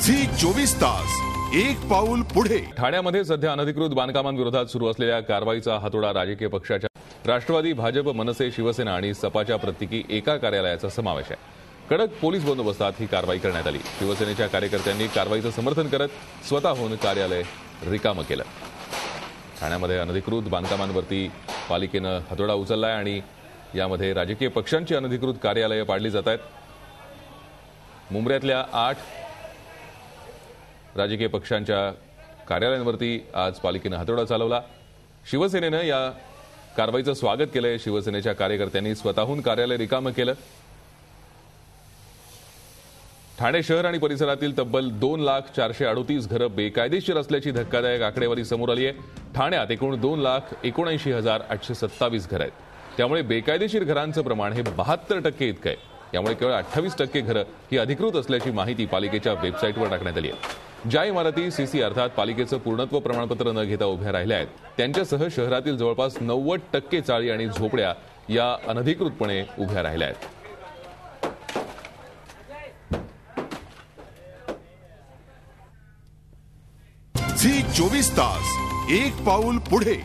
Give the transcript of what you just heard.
Zee 24 तास एक पाऊल पुढे। ठाण्यामध्ये सध्या अनधिकृत बांधकामांविरोधात सुरू असलेल्या कारवाईचा हातोडा राजकीय पक्षाच्या राष्ट्रवादी, भाजप, मनसे, शिवसेना आणि सपाच्या प्रत्येकी एका कार्यालयाचा समावेश आहे। कडक पोलीस बंदोबस्तात ही कारवाई करण्यात आली। शिवसेनेच्या कार्यकर्त्यांनी कारवाईचं समर्थन करत स्वतःहून कार्यालय रिकामं केलं। ठाण्यामध्ये अनधिकृत बांधकामांवरती पालिकेनं हातोडा उचललाय आणि यामध्ये राजकीय पक्षांची अनधिकृत कार्यालये पाडली जात आहेत। मुंबईतल्या 8 राजकीय पक्षांच्या कार्यालयांवरती आज पालिकेनं हातोडा चालवला। शिवसेनेनं या कारवाईचं स्वागत केलंय। शिवसेनेच्या कार्यकर्त्यांनी स्वतःहून कार्यालय रिकामं केलं। ठाणे शहर आणि परिसरातील तब्बल 2,04,38 घरं बेकायदेशीर असल्याची धक्कादायक आकडेवारी समोर आली आहे। ठाण्यात एकूण 2,79,827 घरं आहेत। त्यामुळे बेकायदेशीर घरांचं प्रमाण हे 72% इतकं आहे। यामुळे केवळ 28% घरं ही अधिकृत असल्याची माहिती पालिकेच्या वेबसाईटवर टाकण्यात आली आहे। ज्या इमारती सीसी अर्थात पालिकेचं पूर्णत्व प्रमाणपत्र न घेता उभ्या राहिल्या आहेत त्यांच्यासह शहरातील जवळपास 90% चाळी आणि झोपड्या या अनधिकृतपणे उभ्या राहिल्या आहेत। झी 24 तास एक पाऊल पुढे।